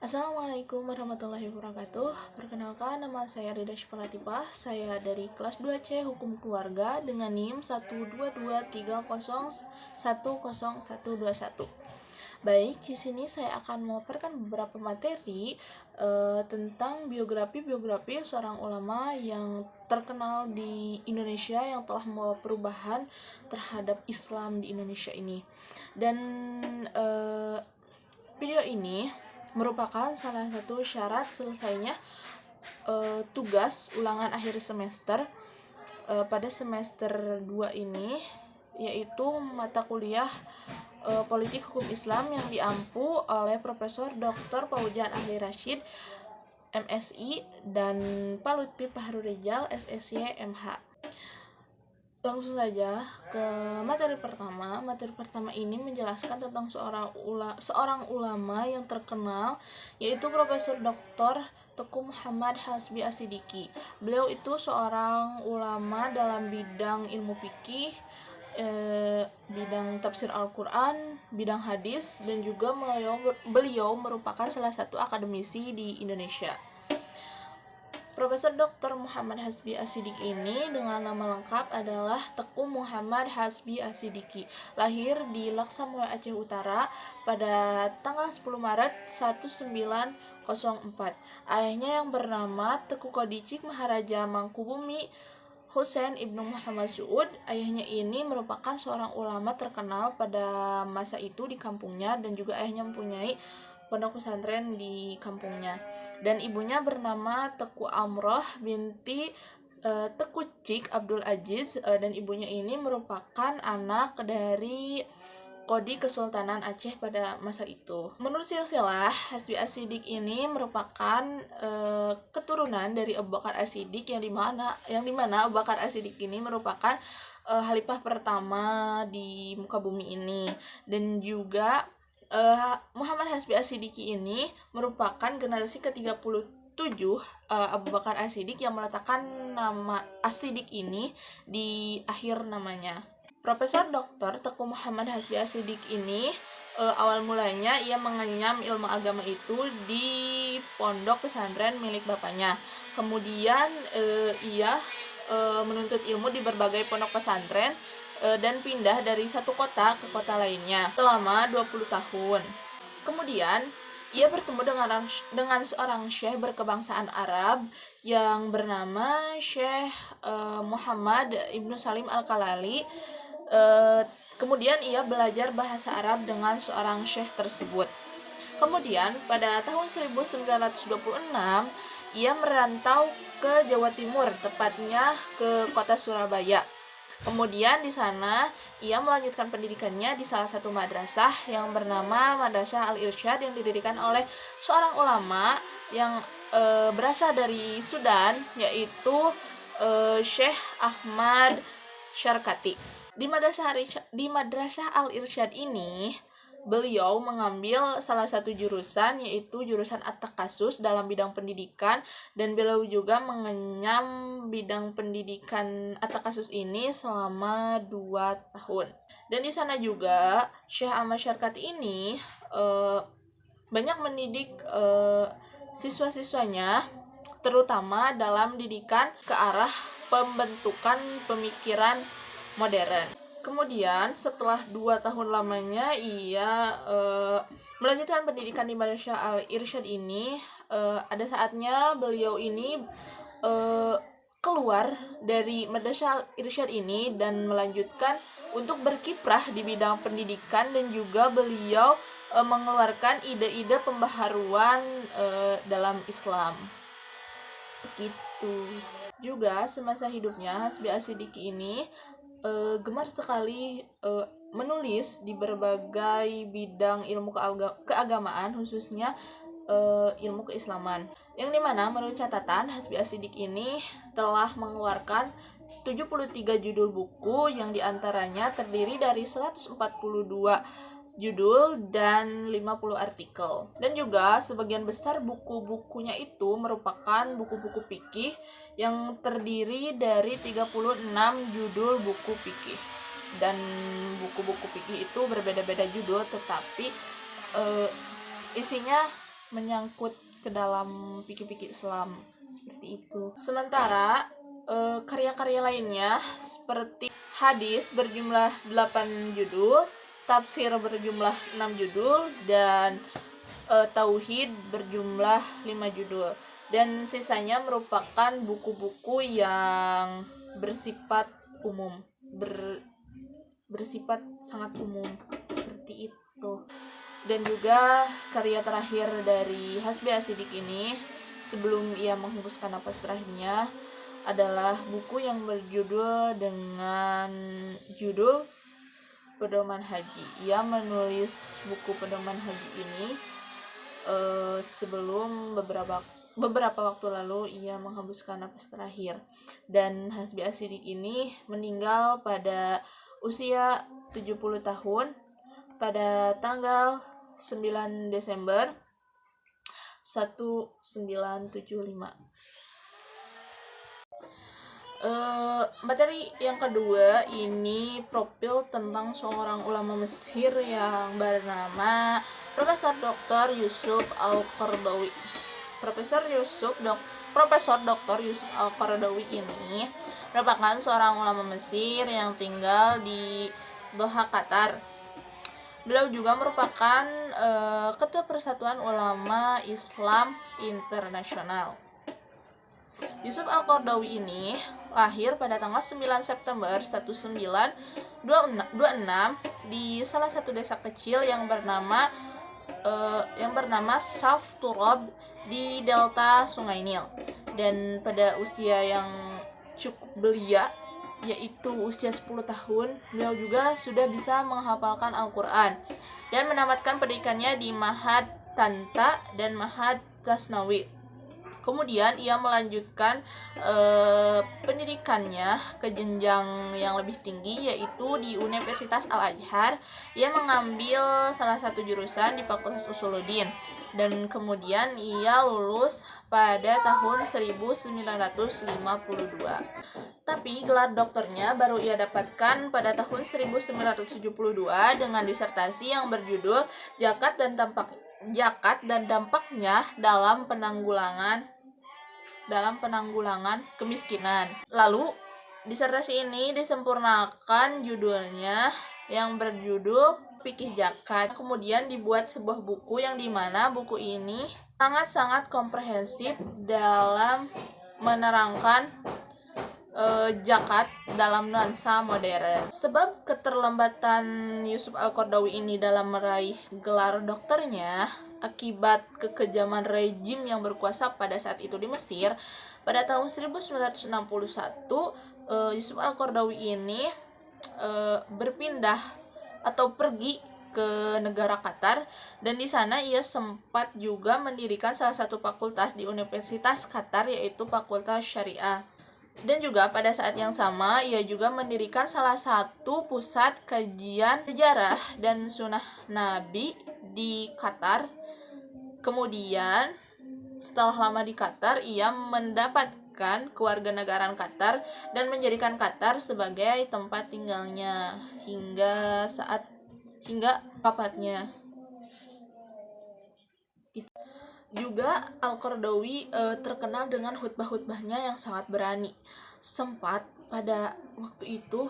Assalamualaikum warahmatullahi wabarakatuh. Perkenalkan, nama saya Rida Syafalatifah. Saya dari kelas 2C Hukum Keluarga dengan NIM 12230101121. Baik, di sini saya akan memaparkan beberapa materi tentang biografi seorang ulama yang terkenal di Indonesia yang telah membawa perubahan terhadap Islam di Indonesia ini. Dan video ini merupakan salah satu syarat selesainya tugas ulangan akhir semester pada semester 2 ini, yaitu mata kuliah Politik Hukum Islam yang diampu oleh Profesor Dr. Paujan Ahli Rashid, MSI, dan Pak Lutfi Fahru Rijal, SSY, MH. Langsung saja ke materi pertama. Materi pertama ini menjelaskan tentang seorang ulama yang terkenal, yaitu Profesor Dr. Teku Muhammad Hasbi As-Siddiqi. Beliau itu seorang ulama dalam bidang ilmu fikih, bidang tafsir Al-Quran, bidang hadis, dan juga beliau merupakan salah satu akademisi di Indonesia. Profesor Dr. Muhammad Hasbi As-Siddiqi ini dengan nama lengkap adalah Teku Muhammad Hasbi As-Siddiqi. Lahir di Laksamulya, Aceh Utara pada tanggal 10 Maret 1904. Ayahnya yang bernama Teku Kodicik Maharaja Mangkubumi Husain Ibnu Muhammad Suud. Ayahnya ini merupakan seorang ulama terkenal pada masa itu di kampungnya, dan juga ayahnya mempunyai pondok pesantren di kampungnya. Dan ibunya bernama Teku Amroh binti Teku Cik Abdul Aziz, dan ibunya ini merupakan anak dari Kodi Kesultanan Aceh pada masa itu. Menurut silsilah, Hasbi As-Siddiq ini merupakan keturunan dari Abu Bakar As-Siddiq yang dimana Abu Bakar As-Siddiq ini merupakan khalifah pertama di muka bumi ini. Dan juga Muhammad Hasbi As-Siddiqi ini merupakan generasi ke-37 Abu Bakar As-Siddiq yang meletakkan nama As-Siddiq ini di akhir namanya. Profesor Dr. Teku Muhammad Hasbi As-Siddiq ini awal mulanya ia mengenyam ilmu agama itu di pondok pesantren milik bapaknya. Kemudian ia menuntut ilmu di berbagai pondok pesantren dan pindah dari satu kota ke kota lainnya selama 20 tahun. Kemudian ia bertemu dengan seorang syekh berkebangsaan Arab yang bernama Syekh Muhammad Ibnu Salim Al-Kalali. Kemudian ia belajar bahasa Arab dengan seorang syekh tersebut. Kemudian pada tahun 1926 ia merantau ke Jawa Timur, tepatnya ke kota Surabaya. Kemudian di sana ia melanjutkan pendidikannya di salah satu madrasah yang bernama Madrasah Al-Irsyad yang didirikan oleh seorang ulama yang berasal dari Sudan, yaitu Syekh Ahmad Syarkati. Di Madrasah Al-Irsyad ini beliau mengambil salah satu jurusan, yaitu jurusan At-Takasus dalam bidang pendidikan, dan beliau juga mengenyam bidang pendidikan At-Takasus ini selama 2 tahun. Dan di sana juga Syekh Ahmad Syarkati ini banyak mendidik siswa-siswanya, terutama dalam didikan ke arah pembentukan pemikiran modern. Kemudian setelah 2 tahun lamanya ia melanjutkan pendidikan di Madrasah Al-Irsyad ini. Ada saatnya beliau ini keluar dari Madrasah Al-Irsyad ini dan melanjutkan untuk berkiprah di bidang pendidikan, dan juga beliau mengeluarkan ide-ide pembaharuan dalam Islam. Gitu. Juga semasa hidupnya Hasbi As-Siddiqi ini gemar sekali menulis di berbagai bidang ilmu keagamaan, khususnya ilmu keislaman, yang dimana menurut catatan Hasbi As-Siddiq ini telah mengeluarkan 73 judul buku yang diantaranya terdiri dari 142 judul dan 50 artikel. Dan juga sebagian besar buku-bukunya itu merupakan buku-buku fikih yang terdiri dari 36 judul buku fikih. Dan buku-buku fikih itu berbeda-beda judul, tetapi isinya menyangkut ke dalam fikih-fikih Islam seperti itu. Sementara karya-karya lainnya seperti hadis berjumlah 8 judul, tafsir berjumlah 6 judul, dan tauhid berjumlah 5 judul. Dan sisanya merupakan buku-buku yang bersifat umum, bersifat sangat umum seperti itu. Dan juga karya terakhir dari Hasbi Ashidik ini sebelum ia menghembuskan napas terakhirnya adalah buku yang berjudul dengan judul Pedoman Haji. Ia menulis buku Pedoman Haji ini sebelum beberapa waktu lalu ia menghembuskan napas terakhir. Dan Hasbi Ashidik ini meninggal pada usia 70 tahun pada tanggal 9 Desember 1975. Materi yang kedua ini profil tentang seorang ulama Mesir yang bernama Profesor Dr. Yusuf Al-Qaradawi. Profesor Dr. Yusuf Al-Qaradawi ini merupakan seorang ulama Mesir yang tinggal di Doha, Qatar. Beliau juga merupakan Ketua Persatuan Ulama Islam Internasional. Yusuf Al-Qaradawi ini lahir pada tanggal 9 September 1926 di salah satu desa kecil yang bernama Saf Turab di delta Sungai Nil. Dan pada usia yang cukup belia, yaitu usia 10 tahun, beliau juga sudah bisa menghafalkan Al-Quran dan menamatkan pendidikannya di Ma'had Tanta dan Ma'had Tasnawi. Kemudian ia melanjutkan pendidikannya ke jenjang yang lebih tinggi, yaitu di Universitas Al-Azhar. Ia mengambil salah satu jurusan di Fakultas Usuluddin, dan kemudian ia lulus pada tahun 1952. Tapi gelar dokternya baru ia dapatkan pada tahun 1972 dengan disertasi yang berjudul Zakat dan Dampaknya dalam penanggulangan kemiskinan. Lalu disertasi ini disempurnakan judulnya yang berjudul Fikih Zakat. Kemudian dibuat sebuah buku yang dimana buku ini sangat-sangat komprehensif dalam menerangkan zakat dalam nuansa modern. Sebab keterlambatan Yusuf Al-Qaradawi ini dalam meraih gelar dokternya akibat kekejaman rejim yang berkuasa pada saat itu di Mesir, pada tahun 1961 Yusuf Al-Qaradawi ini berpindah atau pergi ke negara Qatar, dan di sana ia sempat juga mendirikan salah satu fakultas di Universitas Qatar, yaitu Fakultas Syariah. Dan juga pada saat yang sama ia juga mendirikan salah satu pusat kajian sejarah dan sunnah Nabi di Qatar. Kemudian setelah lama di Qatar, ia mendapatkan kewarganegaraan Qatar dan menjadikan Qatar sebagai tempat tinggalnya hingga wafatnya. Juga Al-Qaradawi terkenal dengan khutbah-khutbahnya yang sangat berani. Sempat pada waktu itu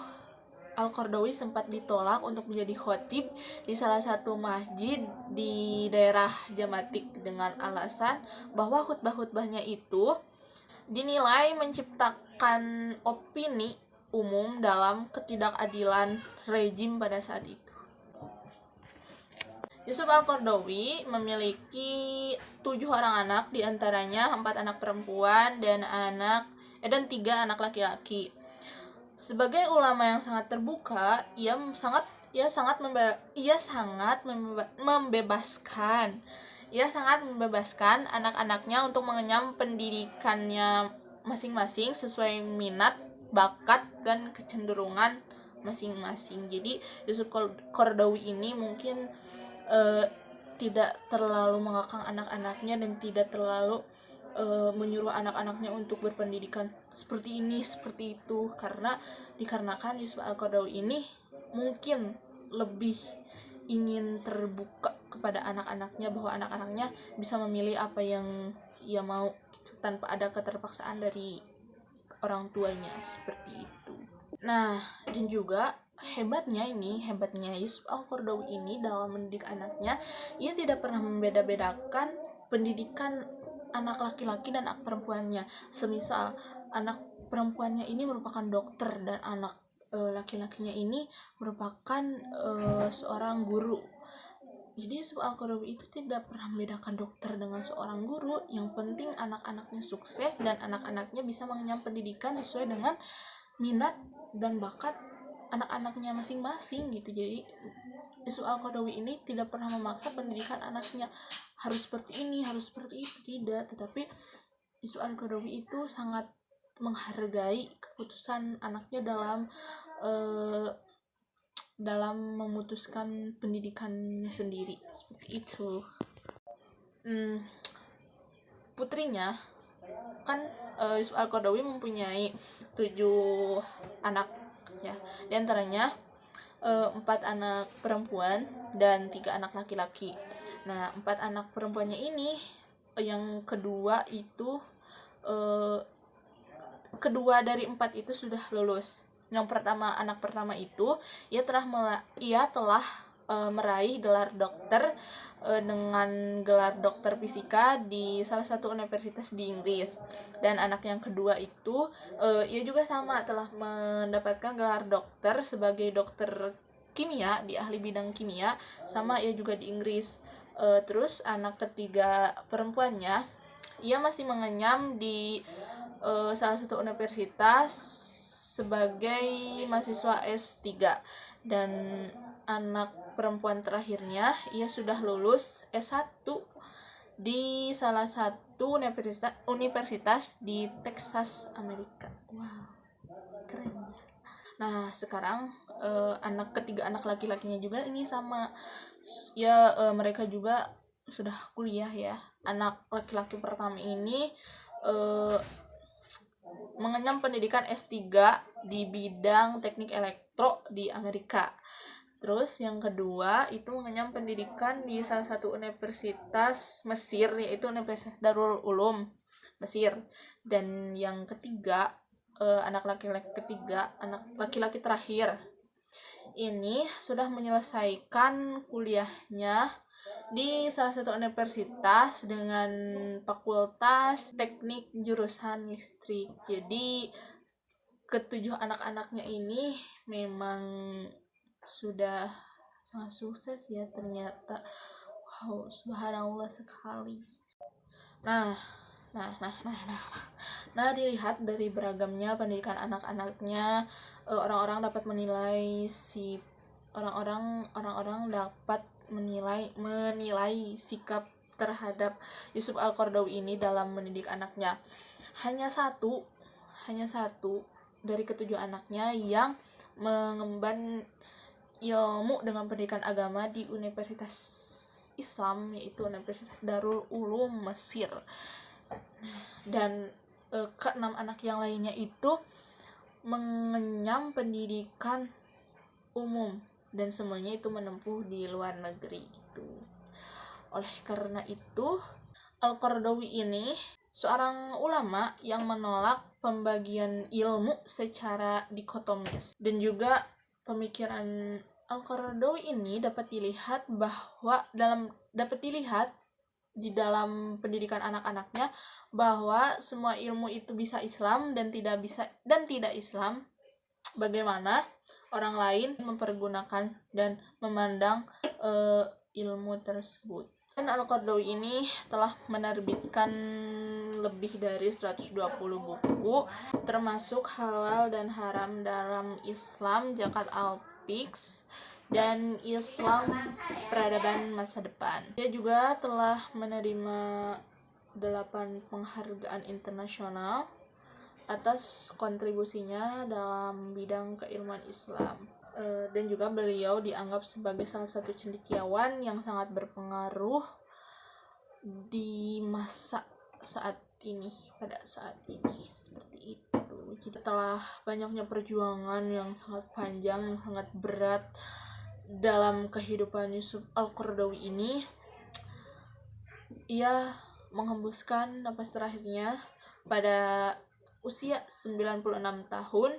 Al-Qaradawi sempat ditolak untuk menjadi khotib di salah satu masjid di daerah Jamatik dengan alasan bahwa khutbah-khutbahnya itu dinilai menciptakan opini umum dalam ketidakadilan rejim pada saat itu. Yusuf Al-Qaradawi memiliki 7 orang anak, diantaranya 4 anak perempuan dan 3 anak laki-laki. Sebagai ulama yang sangat terbuka, ia sangat membebaskan anak-anaknya untuk mengenyam pendidikannya masing-masing sesuai minat, bakat, dan kecenderungan masing-masing. Jadi Yusuf Qaradawi ini mungkin tidak terlalu mengekang anak-anaknya dan tidak terlalu menyuruh anak-anaknya untuk berpendidikan seperti ini, seperti itu, dikarenakan Yusuf Al-Qaradawi ini mungkin lebih ingin terbuka kepada anak-anaknya, bahwa anak-anaknya bisa memilih apa yang ia mau gitu, tanpa ada keterpaksaan dari orang tuanya, seperti itu. Nah, dan juga hebatnya Yusuf Al-Qaradawi ini dalam mendidik anaknya, ia tidak pernah membeda-bedakan pendidikan anak laki-laki dan anak perempuannya. Semisal anak perempuannya ini merupakan dokter dan anak laki-lakinya ini merupakan seorang guru. Jadi Yusuf Al-Qaradawi itu tidak pernah membedakan dokter dengan seorang guru. Yang penting anak-anaknya sukses dan anak-anaknya bisa mengenyam pendidikan sesuai dengan minat dan bakat anak-anaknya masing-masing gitu. Jadi Yusuf Al-Qaradawi ini tidak pernah memaksa pendidikan anaknya harus seperti ini, harus seperti itu, tidak. Tetapi Yusuf Al-Qaradawi itu sangat menghargai keputusan anaknya dalam memutuskan pendidikannya sendiri, seperti itu. Putrinya kan Yusuf Al-Qaradawi mempunyai 7 anak ya, di antaranya 4 anak perempuan dan 3 anak laki-laki. Nah, 4 anak perempuannya ini, yang kedua itu kedua dari 4 itu sudah lulus. Yang pertama, anak pertama itu ia telah meraih gelar dokter dengan gelar dokter fisika di salah satu universitas di Inggris. Dan anak yang kedua itu ia juga sama, telah mendapatkan gelar dokter sebagai dokter kimia, di ahli bidang kimia, sama ia juga di Inggris. Terus anak ketiga perempuannya, ia masih mengenyam di salah satu universitas sebagai mahasiswa S3. Dan anak perempuan terakhirnya, ia sudah lulus S1 di salah satu universitas di Texas, Amerika. Wow, keren. Nah, sekarang ketiga anak laki-lakinya juga ini sama ya, mereka juga sudah kuliah ya. Anak laki-laki pertama ini mengenyam pendidikan S3 di bidang teknik elektro di Amerika. Terus yang kedua itu mengenyam pendidikan di salah satu universitas Mesir, yaitu Universitas Darul Ulum Mesir. Dan yang ketiga, anak laki-laki terakhir ini sudah menyelesaikan kuliahnya di salah satu universitas dengan fakultas teknik jurusan listrik. Jadi ketujuh anak-anaknya ini memang sudah sangat sukses ya ternyata. Wow, subhanallah sekali. Nah, dilihat dari beragamnya pendidikan anak-anaknya, orang-orang dapat menilai sikap terhadap Yusuf Al-Qaradawi ini dalam mendidik anaknya. Hanya satu dari ketujuh anaknya yang mengemban ilmu dengan pendidikan agama di Universitas Islam, yaitu Universitas Darul Ulum Mesir. Dan ke-6 anak yang lainnya itu mengenyam pendidikan umum dan semuanya itu menempuh di luar negeri gitu. Oleh karena itu, Al-Qaradawi ini seorang ulama yang menolak pembagian ilmu secara dikotomis. Dan juga pemikiran Al-Qaradawi ini dapat dilihat di dalam pendidikan anak-anaknya, bahwa semua ilmu itu bisa Islam dan tidak Islam. Bagaimana orang lain mempergunakan dan memandang ilmu tersebut. Dan Al-Qaradawi ini telah menerbitkan lebih dari 120 buku, termasuk Halal dan Haram dalam Islam, Zakat al-Fiqh, dan Islam Peradaban Masa Depan. Dia juga telah menerima 8 penghargaan internasional atas kontribusinya dalam bidang keilmuan Islam. Dan juga beliau dianggap sebagai salah satu cendekiawan yang sangat berpengaruh di pada saat ini seperti itu. Jadi setelah banyaknya perjuangan yang sangat panjang, yang sangat berat, dalam kehidupan Yusuf Al-Qaradawi ini, ia menghembuskan napas terakhirnya pada usia 96 tahun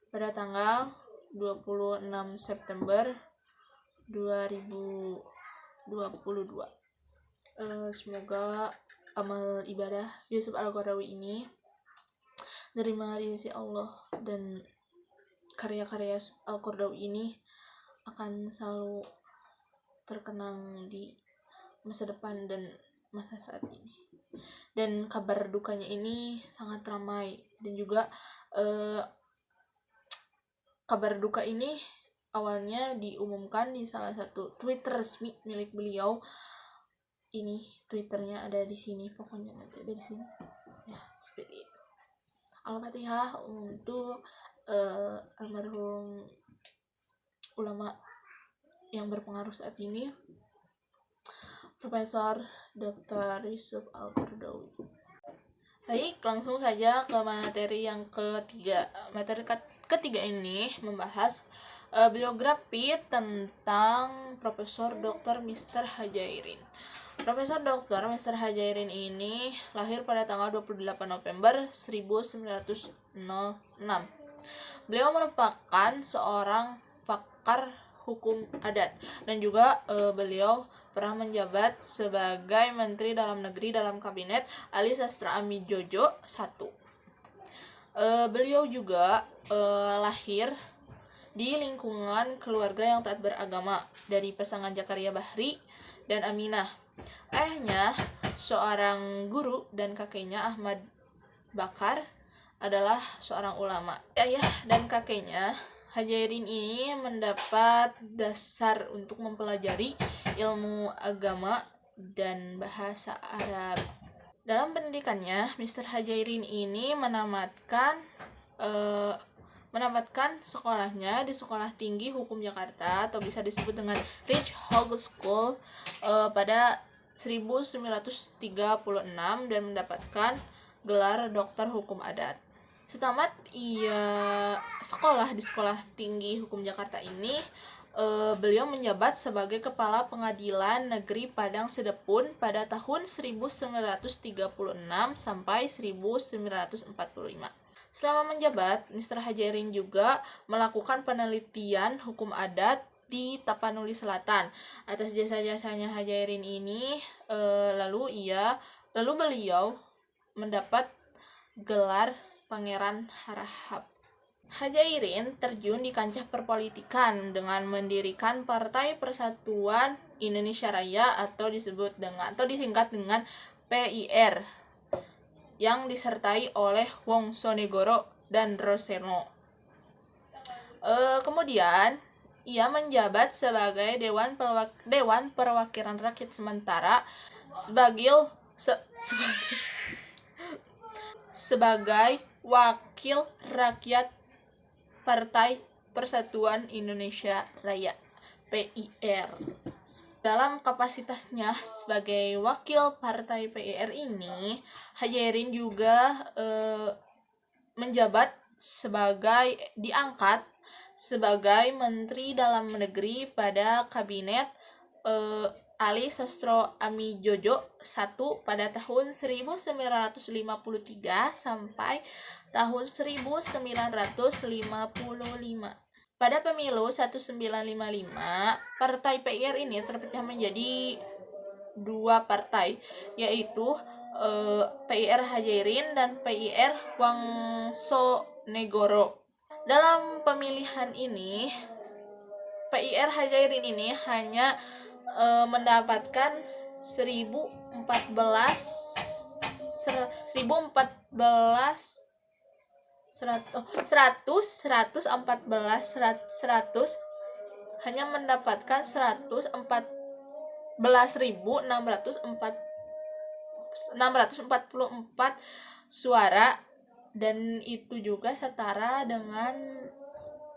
pada tanggal 26 September 2022. Semoga amal ibadah Yusuf Al-Qaradawi ini diterima di sisi Allah, dan karya-karya Yusuf Al-Qaradawi ini akan selalu terkenang di masa depan dan masa saat ini. Dan kabar dukanya ini sangat ramai, dan juga kabar duka ini awalnya diumumkan di salah satu Twitter resmi milik beliau. Ini Twitternya ada di sini, pokoknya nanti ada di sini ya, seperti itu. Al-Fatihah untuk almarhum ulama yang berpengaruh saat ini, Profesor Dr. Yusuf Al-Qaradawi. Baik, langsung saja ke materi yang ketiga. Materi ketiga ini membahas biografi tentang Profesor Dr. Mr. Hajairin. Profesor Dr. Mr. Hajairin ini lahir pada tanggal 28 November 1906. Beliau merupakan seorang pakar hukum adat, dan juga beliau pernah menjabat sebagai Menteri Dalam Negeri dalam Kabinet Ali Sastra Amijojo I. Beliau juga lahir di lingkungan keluarga yang taat beragama dari pasangan Zakaria Bahri dan Aminah. Ayahnya seorang guru dan kakeknya Ahmad Bakar adalah seorang ulama. Ayah dan kakeknya Hajairin ini mendapat dasar untuk mempelajari ilmu agama dan bahasa Arab. Dalam pendidikannya, Mr. Hajairin ini menamatkan sekolahnya di Sekolah Tinggi Hukum Jakarta, atau bisa disebut dengan Rich Hog School, pada 1936, dan mendapatkan gelar Doktor Hukum Adat. Setamat ia sekolah di Sekolah Tinggi Hukum Jakarta ini, beliau menjabat sebagai Kepala Pengadilan Negeri Padang Sedepun pada tahun 1936 sampai 1945. Selama menjabat, Mr. Hajairin juga melakukan penelitian hukum adat di Tapanuli Selatan. Atas jasa-jasanya Hajairin ini, lalu beliau mendapat gelar Pangeran Harahap. Hajairin terjun di kancah perpolitikan dengan mendirikan Partai Persatuan Indonesia Raya atau disingkat dengan PIR, yang disertai oleh Wongsonegoro dan Roseno. Kemudian ia menjabat sebagai Dewan Perwakilan Rakyat sementara sebagai wakil rakyat Partai Persatuan Indonesia Raya PIR. Dalam kapasitasnya sebagai wakil partai PIR ini, Hajairin juga diangkat sebagai Menteri Dalam Negeri pada Kabinet Ali Sastro Amijojo I pada tahun 1953 sampai tahun 1955. Pada pemilu 1955, Partai PIR ini terpecah menjadi dua partai, yaitu PIR Hajairin dan PIR Wongsonegoro. Dalam pemilihan ini, PIR Hajairin ini hanya mendapatkan 644 suara, dan itu juga setara dengan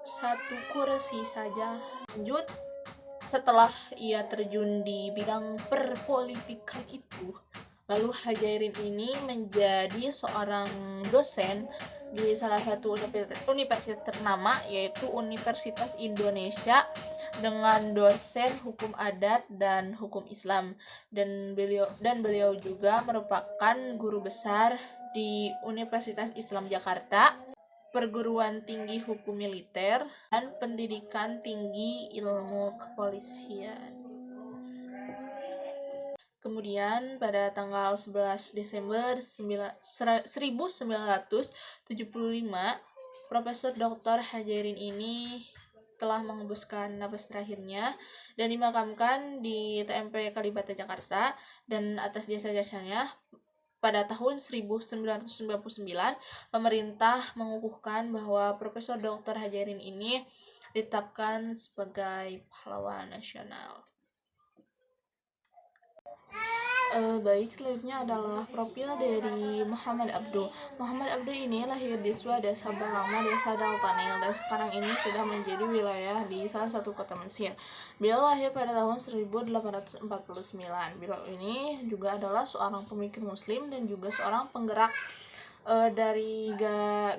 satu kursi saja. Lanjut, setelah ia terjun di bidang perpolitikan itu, lalu Hajairin ini menjadi seorang dosen di salah satu universitas ternama, yaitu Universitas Indonesia dengan dosen hukum adat dan hukum Islam, dan beliau juga merupakan guru besar di Universitas Islam Jakarta, Perguruan Tinggi Hukum Militer, dan Pendidikan Tinggi Ilmu Kepolisian. Kemudian pada tanggal 11 Desember 1975, Profesor Dr. Hajairin ini telah mengembuskan napas terakhirnya dan dimakamkan di TMP Kalibata Jakarta. Dan atas jasa-jasanya pada tahun 1999, pemerintah mengukuhkan bahwa Profesor Dr. Hajairin ini ditetapkan sebagai pahlawan nasional. Baik, selanjutnya adalah profil dari Muhammad Abduh. Muhammad Abduh ini lahir di Desa Bernama Desa Daltanil, dan sekarang ini sudah menjadi wilayah di salah satu kota Mesir. Beliau lahir pada tahun 1849. Beliau ini juga adalah seorang pemikir muslim dan juga seorang penggerak dari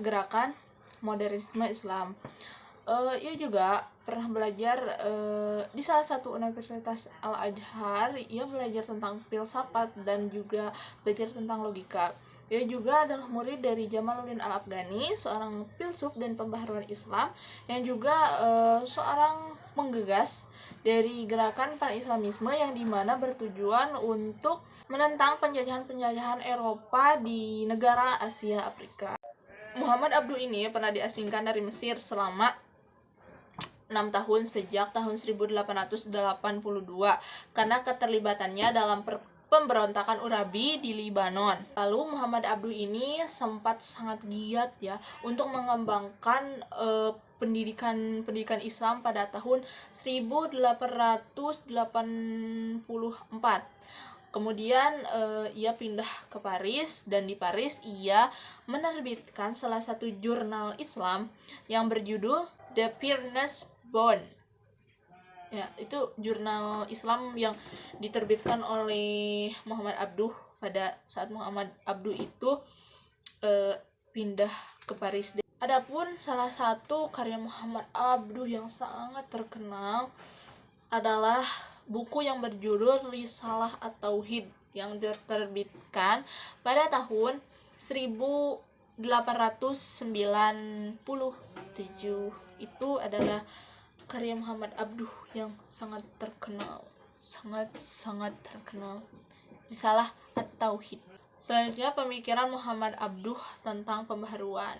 gerakan modernisme Islam. Ia juga pernah belajar di salah satu universitas Al-Azhar. Ia belajar tentang filsafat dan juga belajar tentang logika. Ia juga adalah murid dari Jamaluddin Al-Afghani, seorang filsuf dan pembaharuan Islam yang juga seorang penggagas dari gerakan pan-islamisme yang dimana bertujuan untuk menentang penjajahan Eropa di negara Asia Afrika. Muhammad Abduh ini pernah diasingkan dari Mesir selama 6 tahun sejak tahun 1882 karena keterlibatannya dalam pemberontakan Urabi di Libanon. Lalu Muhammad Abduh ini sempat sangat giat ya untuk mengembangkan pendidikan Islam pada tahun 1884. Kemudian ia pindah ke Paris, dan di Paris ia menerbitkan salah satu jurnal Islam yang berjudul The Piernes Bond. Ya, itu jurnal Islam yang diterbitkan oleh Muhammad Abduh pada saat Muhammad Abduh itu pindah ke Paris. Adapun salah satu karya Muhammad Abduh yang sangat terkenal adalah buku yang berjudul Risalah At-Tauhid yang diterbitkan pada tahun 1897. Itu adalah karya Muhammad Abduh yang sangat terkenal, sangat terkenal. Risalah At-Tauhid. Selanjutnya pemikiran Muhammad Abduh tentang pembaharuan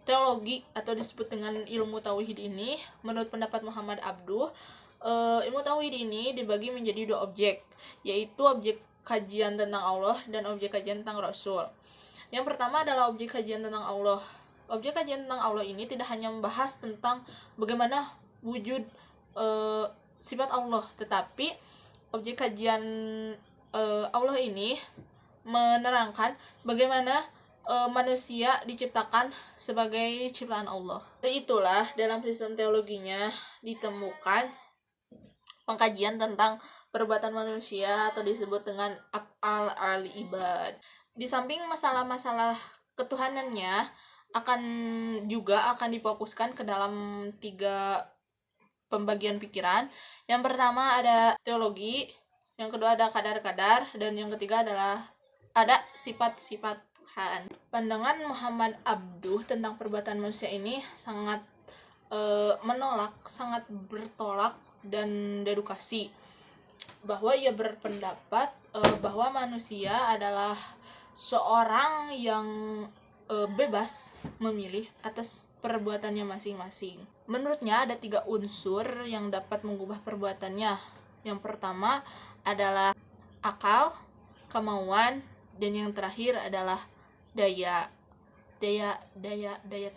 teologi atau disebut dengan ilmu tauhid ini. Menurut pendapat Muhammad Abduh, ilmu tauhid ini dibagi menjadi dua objek, yaitu objek kajian tentang Allah dan objek kajian tentang Rasul. Yang pertama adalah objek kajian tentang Allah. Objek kajian tentang Allah ini tidak hanya membahas tentang bagaimana wujud sifat Allah, tetapi objek kajian Allah ini menerangkan bagaimana manusia diciptakan sebagai ciptaan Allah. Dan itulah dalam sistem teologinya ditemukan pengkajian tentang perbuatan manusia atau disebut dengan af'al al-ibad. Di samping masalah-masalah ketuhanannya akan difokuskan ke dalam 3 pembagian pikiran. Yang pertama ada teologi, yang kedua ada kadar-kadar, dan yang ketiga adalah ada sifat-sifat Tuhan. Pandangan Muhammad Abduh tentang perbuatan manusia ini sangat menolak, sangat bertolak dan dedukasi, bahwa ia berpendapat bahwa manusia adalah seorang yang bebas memilih atas perbuatannya masing-masing. Menurutnya ada 3 unsur yang dapat mengubah perbuatannya. Yang pertama adalah akal, kemauan, dan yang terakhir adalah daya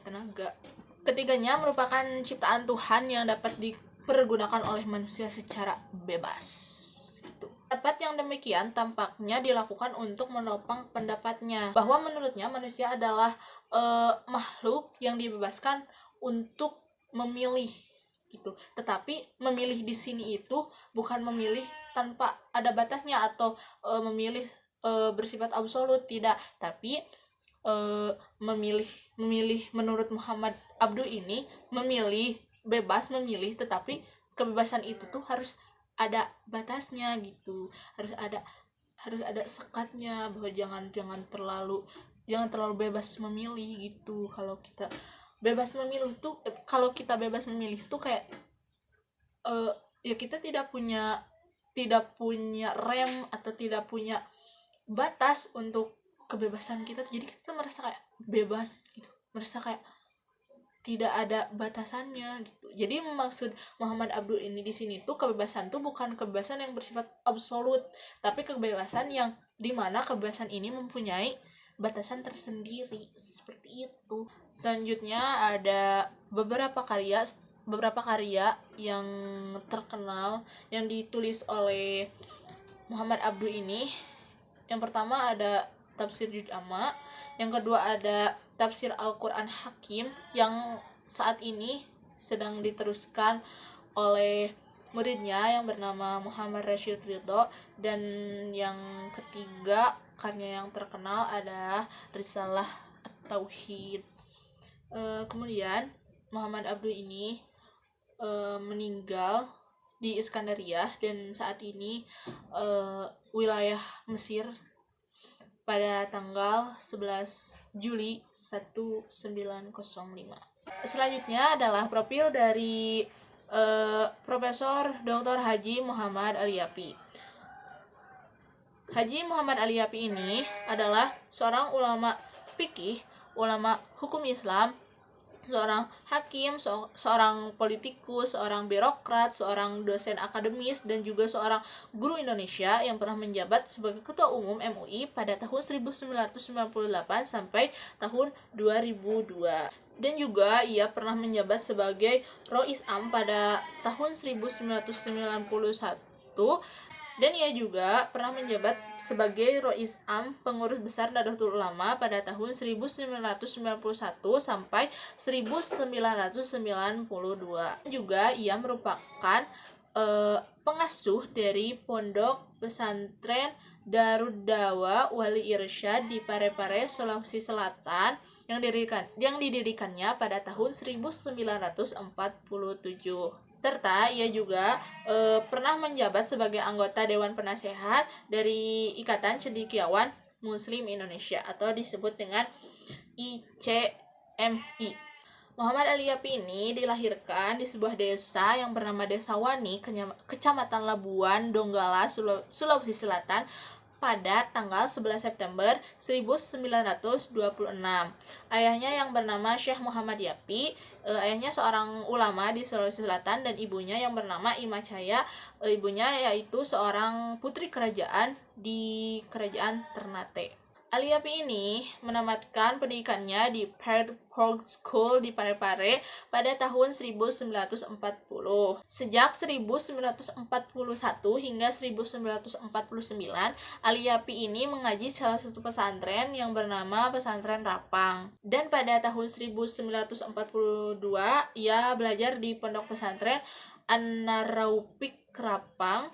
tenaga. Ketiganya merupakan ciptaan Tuhan yang dapat dipergunakan oleh manusia secara bebas. Pendapat yang demikian tampaknya dilakukan untuk menopang pendapatnya, bahwa menurutnya manusia adalah makhluk yang dibebaskan untuk memilih gitu. Tetapi memilih di sini itu bukan memilih tanpa ada batasnya atau memilih bersifat absolut, tidak, tapi memilih menurut Muhammad Abduh ini memilih bebas memilih, tetapi kebebasan itu tuh harus ada batasnya gitu, harus ada sekatnya, bahwa jangan terlalu bebas memilih gitu. Kalau kita bebas memilih tuh kayak ya kita tidak punya rem atau tidak punya batas untuk kebebasan kita. Jadi kita tuh merasa kayak bebas gitu, merasa kayak tidak ada batasannya gitu. Jadi maksud Muhammad Abdul ini di sini tuh kebebasan tuh bukan kebebasan yang bersifat absolut, tapi kebebasan yang dimana kebebasan ini mempunyai batasan tersendiri, seperti itu. Selanjutnya ada beberapa karya yang terkenal yang ditulis oleh Muhammad Abdul ini. Yang pertama ada Tafsir Juz Amma, yang kedua ada Tafsir Al-Quran Hakim yang saat ini sedang diteruskan oleh muridnya yang bernama Muhammad Rashid Ridho, dan yang ketiga karya yang terkenal adalah Risalah At-Tauhid. Kemudian Muhammad Abdul ini meninggal di Iskandaria, dan saat ini wilayah Mesir pada tanggal 11 Juli 1905. Selanjutnya adalah profil dari Profesor Dr. Haji Muhammad Alyapi. Haji Muhammad Alyapi ini adalah seorang ulama fikih, ulama hukum Islam, seorang hakim, seorang politikus, seorang birokrat, seorang dosen akademis, dan juga seorang guru Indonesia yang pernah menjabat sebagai Ketua Umum MUI pada tahun 1998 sampai tahun 2002. Dan juga ia pernah menjabat sebagai Rois Am pada tahun 1991, dan ia juga pernah menjabat sebagai Rois Am Pengurus Besar Nahdlatul Ulama pada tahun 1991 sampai 1992. Juga ia merupakan pengasuh dari Pondok Pesantren Darud Dawa Wali Irsyad di Parepare, Sulawesi Selatan yang didirikannya pada tahun 1947. Serta ia juga pernah menjabat sebagai anggota Dewan Penasehat dari Ikatan Cendekiawan Muslim Indonesia atau disebut dengan ICMI. Muhammad Alyapi ini dilahirkan di sebuah desa yang bernama Desa Wani, Kecamatan Labuan, Donggala, Sulawesi Selatan pada tanggal 11 September 1926. Ayahnya yang bernama Syekh Muhammad Yapi, ayahnya seorang ulama di Sulawesi Selatan, dan ibunya yang bernama Imacaya, ibunya yaitu seorang putri kerajaan di Kerajaan Ternate. Alyapi ini menamatkan pendidikannya di Park School di Parepare pada tahun 1940. Sejak 1941 hingga 1949, Alyapi ini mengaji salah satu pesantren yang bernama Pesantren Rapang. Dan pada tahun 1942, ia belajar di Pondok Pesantren An-Naraupik Rapang.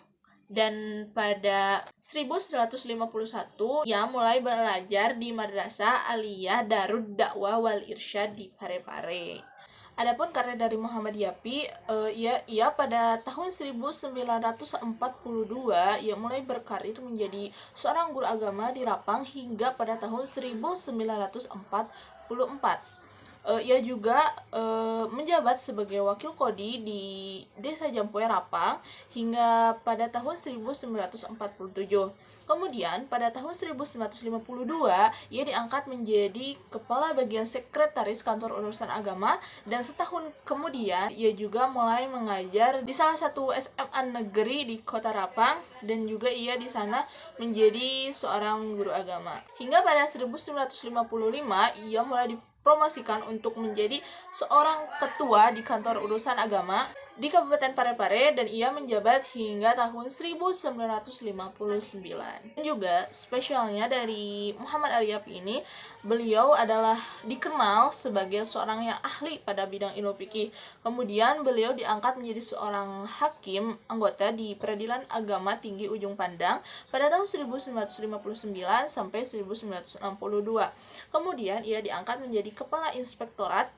Dan pada 1951 ia mulai belajar di Madrasah Aliyah Darud Dakwah Wal Irsyad di Parepare. Adapun karya dari Muhammad Yapi, ia pada tahun 1942 ia mulai berkarir menjadi seorang guru agama di Rapang hingga pada tahun 1944. Ia juga menjabat sebagai wakil kodi di Desa Jampoe Rapang hingga pada tahun 1947. Kemudian pada tahun 1952 ia diangkat menjadi kepala bagian sekretaris kantor urusan agama, dan setahun kemudian ia juga mulai mengajar di salah satu SMA negeri di Kota Rapang, dan juga ia di sana menjadi seorang guru agama. Hingga pada 1955 ia mulai dipromosikan untuk menjadi seorang ketua di kantor urusan agama di Kabupaten Parepare, dan ia menjabat hingga tahun 1959. Dan juga spesialnya dari Muhammad Alyapi ini, beliau adalah dikenal sebagai seorang yang ahli pada bidang ilmu fikih. Kemudian beliau diangkat menjadi seorang hakim anggota di Peradilan Agama Tinggi Ujung Pandang pada tahun 1959 sampai 1962. Kemudian ia diangkat menjadi kepala inspektorat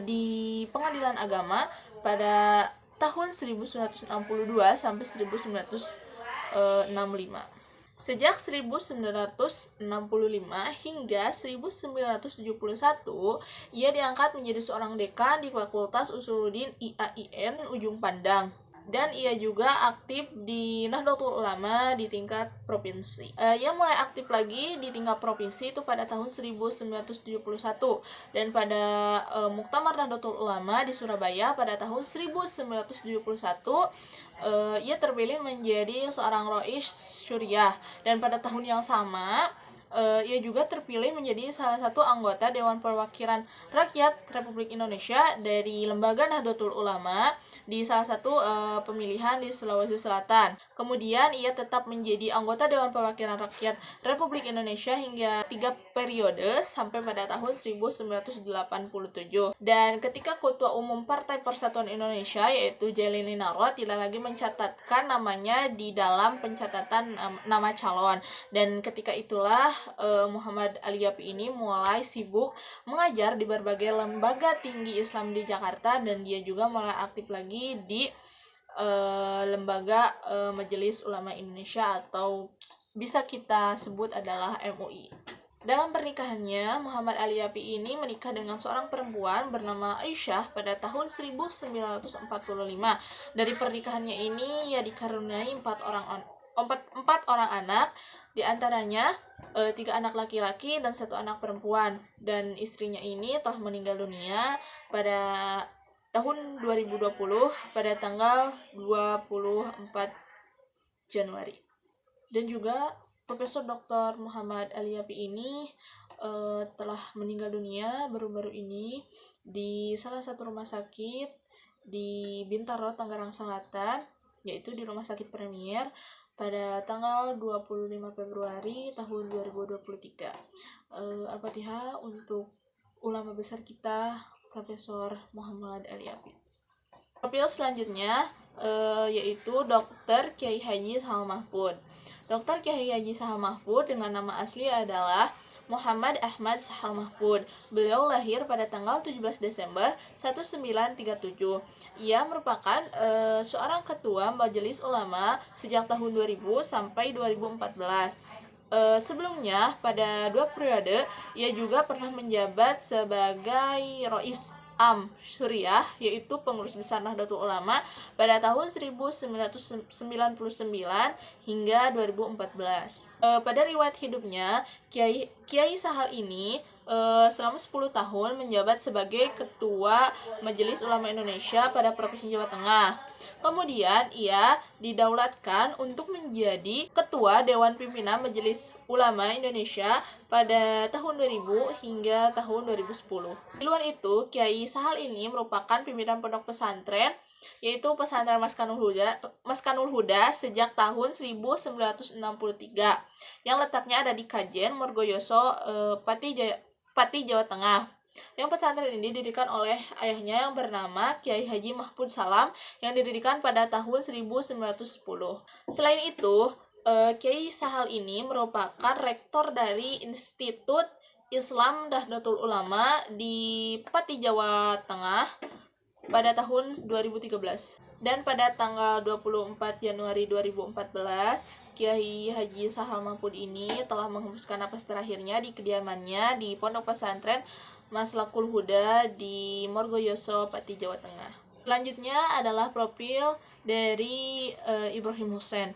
di Pengadilan Agama pada tahun 1962 sampai 1965. Sejak 1965 hingga 1971, ia diangkat menjadi seorang dekan di Fakultas Usuluddin IAIN Ujung Pandang. Dan ia juga aktif di Nahdlatul Ulama di tingkat provinsi. Ia mulai aktif lagi di tingkat provinsi itu pada tahun 1971, dan pada Muktamar Nahdlatul Ulama di Surabaya pada tahun 1971 ia terpilih menjadi seorang Rois Syuriah, dan pada tahun yang sama ia juga terpilih menjadi salah satu anggota Dewan Perwakilan Rakyat Republik Indonesia dari Lembaga Nahdlatul Ulama di salah satu pemilihan di Sulawesi Selatan. Kemudian ia tetap menjadi anggota Dewan Perwakilan Rakyat Republik Indonesia hingga 3 periode sampai pada tahun 1987. Dan ketika Ketua Umum Partai Persatuan Indonesia yaitu Jalil Naro tidak lagi mencatatkan namanya di dalam pencatatan nama calon, dan ketika itulah Muhammad Ali Yafi ini mulai sibuk mengajar di berbagai lembaga tinggi Islam di Jakarta, dan dia juga mulai aktif lagi di lembaga Majelis Ulama Indonesia atau bisa kita sebut adalah MUI. Dalam pernikahannya, Muhammad Ali Yafi ini menikah dengan seorang perempuan bernama Aisyah pada tahun 1945. Dari pernikahannya ini ia dikaruniai 4 orang anak, di antaranya 3 anak laki-laki dan 1 anak perempuan, dan istrinya ini telah meninggal dunia pada tahun 2020 pada tanggal 24 Januari. Dan juga Profesor Dr. Muhammad Ali Yafi ini telah meninggal dunia baru-baru ini di salah satu rumah sakit di Bintaro, Tangerang Selatan, yaitu di Rumah Sakit Premier pada tanggal 25 Februari tahun 2023. Al-Fatihah untuk ulama besar kita, Profesor Muhammad Ali Yafi. Profil selanjutnya yaitu Dr. Kiai Haji Sahal Mahfud. Dr. Kiai Haji Sahal Mahfud dengan nama asli adalah Muhammad Ahmad Sahal Mahfud. Beliau lahir pada tanggal 17 Desember 1937. Ia merupakan seorang ketua Majelis Ulama sejak tahun 2000 sampai 2014. Sebelumnya, pada 2 periode, ia juga pernah menjabat sebagai Rois Am Syuriah, yaitu pengurus besar Nahdlatul Ulama pada tahun 1999 hingga 2014. Pada riwayat hidupnya, Kiai Sahal ini selama 10 tahun menjabat sebagai Ketua Majelis Ulama Indonesia pada Provinsi Jawa Tengah. Kemudian ia didaulatkan untuk menjadi Ketua Dewan Pimpinan Majelis Ulama Indonesia pada tahun 2000 hingga tahun 2010. Di luar itu, Kiai Sahal ini merupakan pimpinan pondok pesantren, yaitu pesantren Maskanul Huda sejak tahun 1963, yang letaknya ada di Kajen, Morgoyoso, Pati, Jawa Tengah. Yang pesantren ini didirikan oleh ayahnya yang bernama Kiai Haji Mahfud Salam yang didirikan pada tahun 1910. Selain itu, Kiai Sahal ini merupakan rektor dari Institut Islam Nahdlatul Ulama di Pati, Jawa Tengah pada tahun 2013. Dan pada tanggal 24 Januari 2014, Kiai Haji Sahal Mahfud ini telah menghembuskan napas terakhirnya di kediamannya di Pondok Pesantren Maslakul Huda di Morgoyoso, Pati, Jawa Tengah. Selanjutnya adalah profil dari Ibrahim Hussein.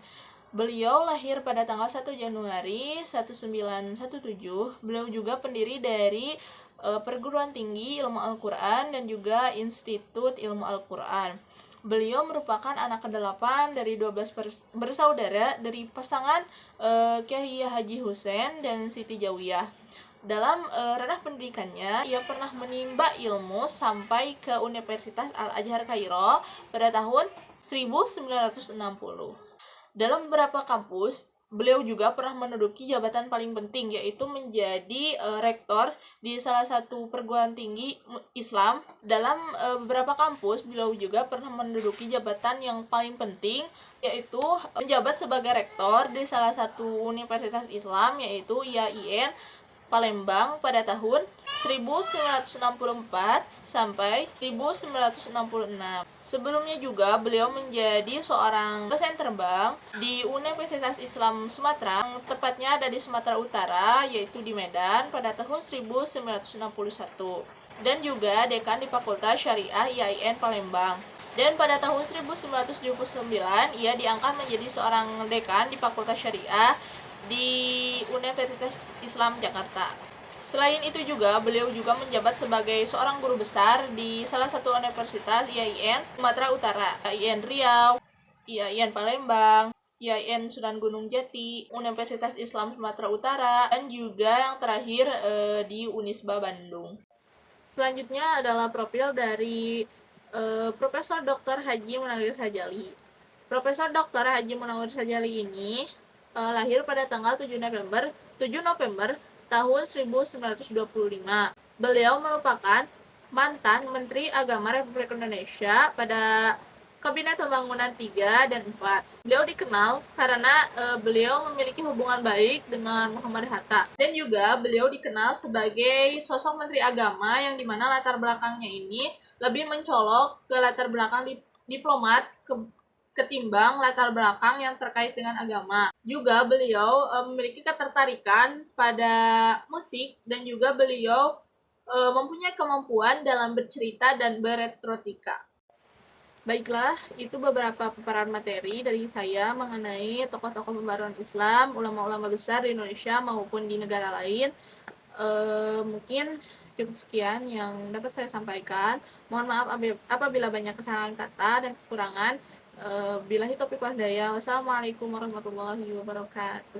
Beliau lahir pada tanggal 1 Januari 1917. Beliau juga pendiri dari Perguruan Tinggi Ilmu Al-Quran dan juga Institut Ilmu Al-Quran. Beliau merupakan anak ke-8 dari 12 bersaudara dari pasangan Kiai Haji Hussein dan Siti Jawiyah. Dalam ranah pendidikannya, ia pernah menimba ilmu sampai ke Universitas Al-Azhar Kairo pada tahun 1960. Dalam beberapa kampus, beliau juga pernah menduduki jabatan paling penting, yaitu menjadi rektor di salah satu perguruan tinggi Islam. Dalam beberapa kampus, beliau juga pernah menduduki jabatan yang paling penting, yaitu menjabat sebagai rektor di salah satu universitas Islam, yaitu IAIN Palembang pada tahun 1964 sampai 1966. Sebelumnya juga beliau menjadi seorang dosen terbang di Universitas Islam Sumatera, yang tepatnya ada di Sumatera Utara, yaitu di Medan pada tahun 1961. Dan juga dekan di Fakultas Syariah IAIN Palembang. Dan pada tahun 1979, ia diangkat menjadi seorang dekan di Fakultas Syariah di Universitas Islam Jakarta. Selain itu juga, beliau juga menjabat sebagai seorang guru besar di salah satu universitas IAIN Sumatera Utara, IAIN Riau, IAIN Palembang, IAIN Sunan Gunung Jati, Universitas Islam Sumatera Utara, dan juga yang terakhir di Unisba Bandung. Selanjutnya adalah profil dari Profesor Dr. Haji Munawir Sajali. Profesor Dr. Haji Munawir Sajali ini lahir pada tanggal 7 November tahun 1925. Beliau merupakan mantan Menteri Agama Republik Indonesia pada Kabinet Pembangunan 3 dan 4. Beliau dikenal karena beliau memiliki hubungan baik dengan Muhammad Hatta. Dan juga beliau dikenal sebagai sosok Menteri Agama yang dimana latar belakangnya ini lebih mencolok ke latar belakang diplomat ketimbang latar belakang yang terkait dengan agama. Juga beliau memiliki ketertarikan pada musik dan juga beliau mempunyai kemampuan dalam bercerita dan beretrotika. Baiklah, itu beberapa paparan materi dari saya mengenai tokoh-tokoh pembaruan Islam, ulama-ulama besar di Indonesia maupun di negara lain. Mungkin cukup sekian yang dapat saya sampaikan. Mohon maaf apabila banyak kesalahan kata dan kekurangan. Billahi taufiq wal hidayah. Wassalamualaikum warahmatullahi wabarakatuh.